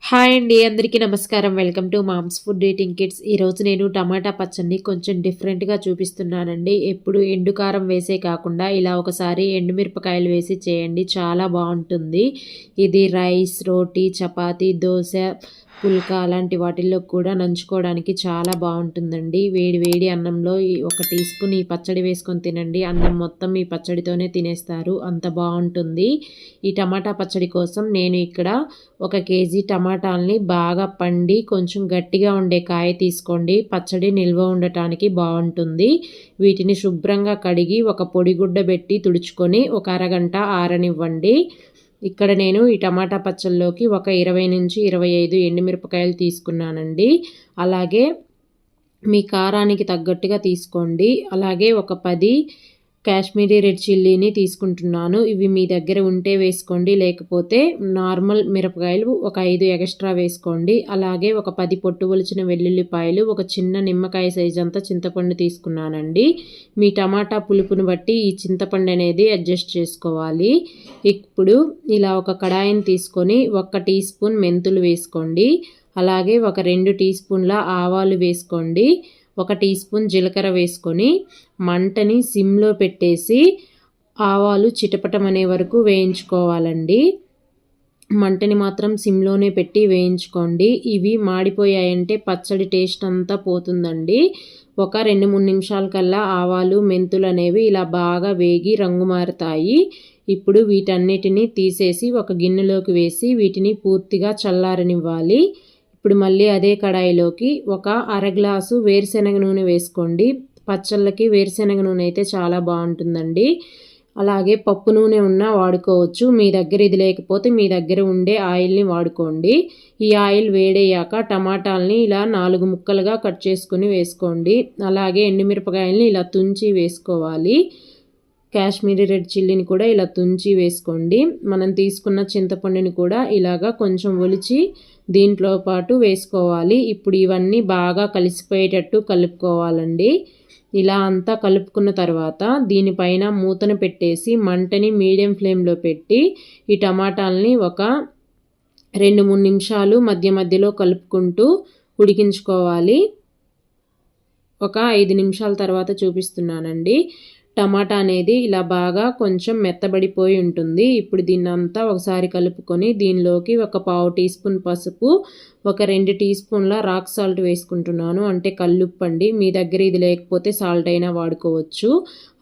Hi అండి. అందరికీ నమస్కారం. Welcome to mom's food eating kids. ఈరోజు నేను టమాటా పచ్చడిని కొంచెం డిఫరెంట్‌గా చూపిస్తున్నానండి. ఎప్పుడు ఎండు కారం వేసే కాకుండా ఇలా ఒకసారి ఎండుమిరపకాయలు వేసి చేయండి. చాలా బావుంటుంది. ఇది రైస్, రోటీ, చపాతీ, దోస, పుల్కా అలాంటి వాటిల్లో కూడా నంచుకోవడానికి చాలా బావుంటుందండి. వేడి వేడి అన్నంలో ఒక టీ స్పూన్ ఈ పచ్చడి వేసుకొని తినండి. అన్నం మొత్తం ఈ పచ్చడితోనే తినేస్తారు. అంత బావుంటుంది. ఈ టమాటా పచ్చడి కోసం నేను ఇక్కడ 1 కేజీ టమాటాలని బాగా పండి కొంచెం గట్టిగా ఉండే కాయ తీసుకోండి. పచ్చడి నిల్వ ఉండటానికి బావుంటుంది. వీటిని శుభ్రంగా కడిగి ఒక పొడిగుడ్డ పెట్టి తుడుచుకొని ఒక అరగంట ఆరనివ్వండి. ఇక్కడ నేను ఈ టమాటా పచ్చడిలోకి ఒక 20-25 ఎండుమిరపకాయలు తీసుకున్నానండి. అలాగే మీ కారానికి తగ్గట్టుగా తీసుకోండి. అలాగే ఒక 10 కాశ్మీరీ రెడ్ చిల్లీని తీసుకుంటున్నాను. ఇవి మీ దగ్గర ఉంటే వేసుకోండి, లేకపోతే నార్మల్ మిరపకాయలు ఒక 5 ఎక్స్ట్రా వేసుకోండి. అలాగే ఒక 10 పొట్టు ఒలిచిన వెల్లుల్లిపాయలు, ఒక చిన్న నిమ్మకాయ సైజ్ అంతా చింతపండు తీసుకున్నానండి. మీ టమాటా పులుపును బట్టి ఈ చింతపండు అనేది అడ్జస్ట్ చేసుకోవాలి. ఇప్పుడు ఇలా ఒక కడాయిని తీసుకొని 1 టీ స్పూన్ మెంతులు వేసుకోండి. అలాగే ఒక 2 టీ స్పూన్ల ఆవాలు వేసుకోండి. 1 టీ స్పూన్ జీలకర్ర వేసుకొని మంటని సిమ్లో పెట్టేసి ఆవాలు చిటపటమనే వరకు వేయించుకోవాలండి. మంటని మాత్రం సిమ్లోనే పెట్టి వేయించుకోండి. ఇవి మాడిపోయాయంటే పచ్చడి టేస్ట్ అంతా పోతుందండి. ఒక 2-3 నిమిషాల కల్లా ఆవాలు, మెంతులు అనేవి ఇలా బాగా వేగి రంగు మారుతాయి. ఇప్పుడు వీటన్నిటిని తీసేసి ఒక గిన్నెలోకి వేసి వీటిని పూర్తిగా చల్లారనివ్వాలి. ఇప్పుడు మళ్ళీ అదే కడాయిలోకి ఒక అర గ్లాసు వేరుశెనగ నూనె వేసుకోండి. పచ్చళ్ళకి వేరుశెనగ నూనె అయితే చాలా బాగుంటుందండి. అలాగే పప్పు నూనె ఉన్నా వాడుకోవచ్చు. మీ దగ్గర ఇది లేకపోతే మీ దగ్గర ఉండే ఆయిల్ని వాడుకోండి. ఈ ఆయిల్ వేడయ్యాక టమాటాలని ఇలా 4 ముక్కలుగా కట్ చేసుకుని వేసుకోండి. అలాగే ఎండుమిరపకాయలని ఇలా తుంచి వేసుకోవాలి. కాశ్మీరీ రెడ్ చిల్లీని కూడా ఇలా తుంచి వేసుకోండి. మనం తీసుకున్న చింతపండుని కూడా ఇలాగా కొంచెం ఒలిచి దీంట్లో పాటు వేసుకోవాలి. ఇప్పుడు ఇవన్నీ బాగా కలిసిపోయేటట్టు కలుపుకోవాలండి. ఇలా అంతా కలుపుకున్న తర్వాత దీనిపైన మూతను పెట్టేసి మంటని మీడియం ఫ్లేమ్లో పెట్టి ఈ టమాటాలని ఒక 2-3 నిమిషాలు మధ్య మధ్యలో కలుపుకుంటూ ఉడికించుకోవాలి. ఒక 5 నిమిషాల తర్వాత చూపిస్తున్నానండి. టమాటా అనేది ఇలా బాగా కొంచెం మెత్తబడిపోయి ఉంటుంది. ఇప్పుడు దీన్నంతా ఒకసారి కలుపుకొని దీనిలోకి ఒక 1/2 టీ స్పూన్ పసుపు, ఒక 2 టీ స్పూన్ల రాక్ సాల్ట్ వేసుకుంటున్నాను. అంటే కల్లుప్పండి. మీ దగ్గర ఇది లేకపోతే సాల్ట్ అయినా వాడుకోవచ్చు.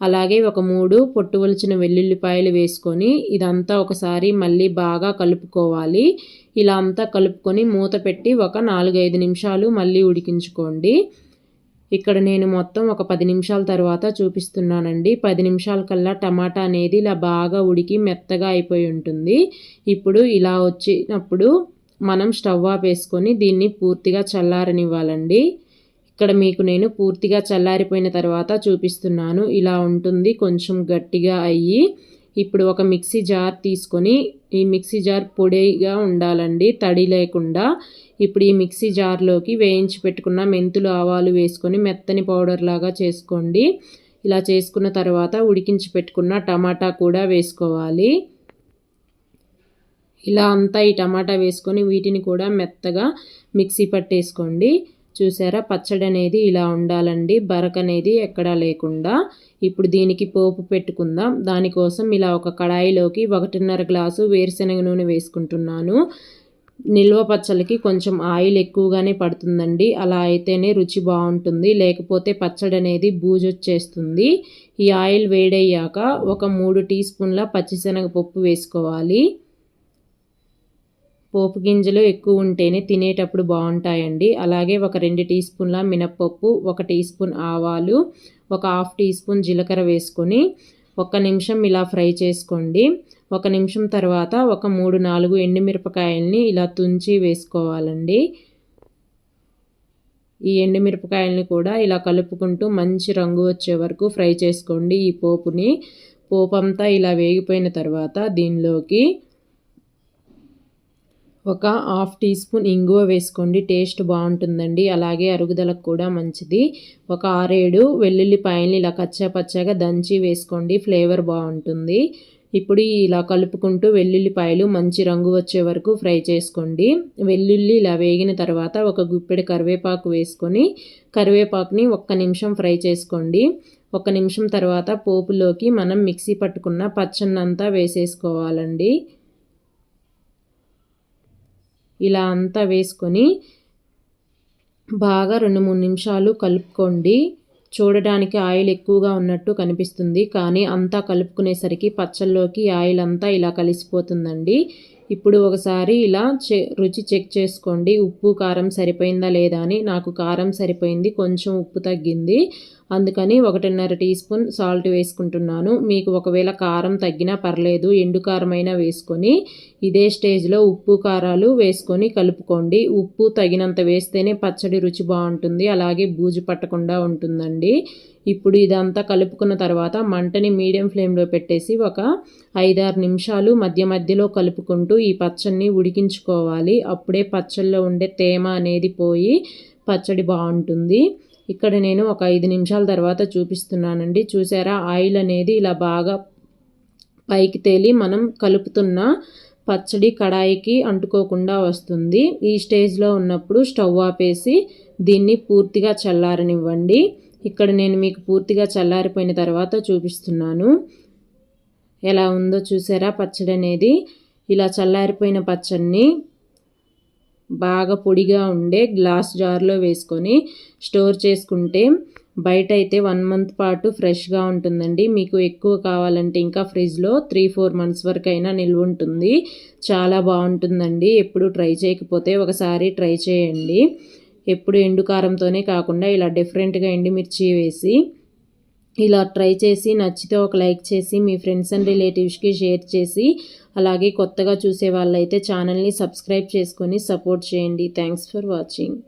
అలాగే ఒక 3 పొట్టు ఒలిచిన వెల్లుల్లిపాయలు వేసుకొని ఇదంతా ఒకసారి మళ్ళీ బాగా కలుపుకోవాలి. ఇలా అంతా కలుపుకొని మూత పెట్టి ఒక 4-5 నిమిషాలు మళ్ళీ ఉడికించుకోండి. ఇక్కడ నేను మొత్తం ఒక 10 నిమిషాల తర్వాత చూపిస్తున్నానండి. 10 నిమిషాల కల్లా టమాటా అనేది ఇలా బాగా ఉడికి మెత్తగా అయిపోయి ఉంటుంది. ఇప్పుడు ఇలా వచ్చినప్పుడు మనం స్టవ్ ఆపేసుకొని దీన్ని పూర్తిగా చల్లారనివ్వాలండి. ఇక్కడ మీకు నేను పూర్తిగా చల్లారిపోయిన తర్వాత చూపిస్తున్నాను. ఇలా ఉంటుంది కొంచెం గట్టిగా అయ్యి. ఇప్పుడు ఒక మిక్సీ జార్ తీసుకొని ఈ మిక్సీ జార్ పొడిగా ఉండాలండి, తడి లేకుండా. ఇప్పుడు ఈ మిక్సీ జార్లోకి వేయించి పెట్టుకున్న మెంతులు, ఆవాలు వేసుకొని మెత్తని పౌడర్ లాగా చేసుకోండి. ఇలా చేసుకున్న తర్వాత ఉడికించి పెట్టుకున్న టమాటా కూడా వేసుకోవాలి. ఇలా అంతా ఈ టమాటా వేసుకొని వీటిని కూడా మెత్తగా మిక్సీ పట్టేసుకోండి. చూసారా, పచ్చడి అనేది ఇలా ఉండాలండి, బరక అనేది ఎక్కడా లేకుండా. ఇప్పుడు దీనికి పోపు పెట్టుకుందాం. దానికోసం ఇలా ఒక కడాయిలోకి 1.5 గ్లాసు వేరుశెనగ నూనె వేసుకుంటున్నాను. నిల్వ పచ్చళ్ళకి కొంచెం ఆయిల్ ఎక్కువగానే పడుతుందండి. అలా అయితేనే రుచి బాగుంటుంది, లేకపోతే పచ్చడి అనేది బూజొచ్చేస్తుంది. ఈ ఆయిల్ వేడయ్యాక ఒక 3 టీ స్పూన్ల పచ్చిశనగపప్పు వేసుకోవాలి. పోపు గింజలు ఎక్కువ ఉంటేనే తినేటప్పుడు బాగుంటాయండి. అలాగే ఒక 2 టీ స్పూన్ల మినప్పప్పు, 1 టీ స్పూన్ ఆవాలు, ఒక 1/2 టీ స్పూన్ జీలకర్ర వేసుకొని 1 నిమిషం ఇలా ఫ్రై చేసుకోండి. 1 నిమిషం తర్వాత ఒక 3-4 ఎండుమిరపకాయల్ని ఇలా తుంచి వేసుకోవాలండి. ఈ ఎండుమిరపకాయల్ని కూడా ఇలా కలుపుకుంటూ మంచి రంగు వచ్చే వరకు ఫ్రై చేసుకోండి ఈ పోపుని. పోపు అంతా ఇలా వేగిపోయిన తర్వాత దీనిలోకి ఒక 1/2 టీ స్పూన్ ఇంగువ వేసుకోండి. టేస్ట్ బాగుంటుందండి. అలాగే అరుగుదలకు కూడా మంచిది. ఒక 6-7 వెల్లుల్లిపాయల్ని ఇలా కచ్చా పచ్చాగా దంచి వేసుకోండి. ఫ్లేవర్ బాగుంటుంది. ఇప్పుడు ఇలా కలుపుకుంటూ వెల్లుల్లిపాయలు మంచి రంగు వచ్చే వరకు ఫ్రై చేసుకోండి. వెల్లుల్లి ఇలా వేగిన తర్వాత ఒక గుప్పెడు కరివేపాకు వేసుకొని కరివేపాకుని 1 నిమిషం ఫ్రై చేసుకోండి. 1 నిమిషం తర్వాత పోపులోకి మనం మిక్సీ పట్టుకున్న పచ్చన్నంతా వేసేసుకోవాలండి. ఇలా అంతా వేసుకొని బాగా 2-3 నిమిషాలు కలుపుకోండి. చూడడానికి ఆయిల్ ఎక్కువగా ఉన్నట్టు కనిపిస్తుంది, కానీ అంతా కలుపుకునేసరికి పచ్చళ్ళలోకి ఆయిల్ అంతా ఇలా కలిసిపోతుందండి. ఇప్పుడు ఒకసారి ఇలా రుచి చెక్ చేసుకోండి, ఉప్పు కారం సరిపోయిందా లేదా అని. నాకు కారం సరిపోయింది, కొంచెం ఉప్పు తగ్గింది, అందుకని 1.5 టీ స్పూన్ సాల్ట్ వేసుకుంటున్నాను. మీకు ఒకవేళ కారం తగ్గినా పర్లేదు, ఎండు కారమైనా వేసుకొని ఇదే స్టేజ్లో ఉప్పు కారాలు వేసుకొని కలుపుకోండి. ఉప్పు తగినంత వేస్తేనే పచ్చడి రుచి బాగుంటుంది, అలాగే బూజు పట్టకుండా ఉంటుందండి. ఇప్పుడు ఇదంతా కలుపుకున్న తర్వాత మంటని మీడియం ఫ్లేమ్లో పెట్టేసి ఒక 5-6 నిమిషాలు మధ్య మధ్యలో కలుపుకుంటూ ఈ పచ్చడిని ఉడికించుకోవాలి. అప్పుడే పచ్చడిలో ఉండే తేమ అనేది పోయి పచ్చడి బాగుంటుంది. ఇక్కడ నేను ఒక 5 నిమిషాల తర్వాత చూపిస్తున్నానండి. చూసారా, ఆయిల్ అనేది ఇలా బాగా పైకి తేలి మనం కలుపుతున్న పచ్చడి కడాయికి అంటుకోకుండా వస్తుంది. ఈ స్టేజ్లో ఉన్నప్పుడు స్టవ్ ఆపేసి దీన్ని పూర్తిగా చల్లారనివ్వండి. ఇక్కడ నేను మీకు పూర్తిగా చల్లారిపోయిన తర్వాత చూపిస్తున్నాను. ఎలా ఉందో చూసారా పచ్చడి అనేది. ఇలా చల్లారిపోయిన పచ్చడిని బాగా పొడిగా ఉండే గ్లాస్ జార్లో వేసుకొని స్టోర్ చేసుకుంటే బయట అయితే 1 మంత్ పాటు ఫ్రెష్గా ఉంటుందండి. మీకు ఎక్కువ కావాలంటే ఇంకా ఫ్రిడ్జ్లో 3-4 మంత్స్ వరకు అయినా నిల్వ ఉంటుంది. చాలా బాగుంటుందండి. ఎప్పుడు ట్రై చేయకపోతే ఒకసారి ట్రై చేయండి. ఎప్పుడు ఎండు కారంతోనే కాకుండా ఇలా డిఫరెంట్గా ఎండుమిర్చి వేసి ఇలా ట్రై చేసి నచ్చితే ఒక లైక్ చేసి మీ ఫ్రెండ్స్ అండ్ రిలేటివ్స్కి షేర్ చేసి, అలాగే కొత్తగా చూసే వాళ్ళైతే ఛానల్ని సబ్స్క్రైబ్ చేసుకొని సపోర్ట్ చేయండి. Thanks for watching.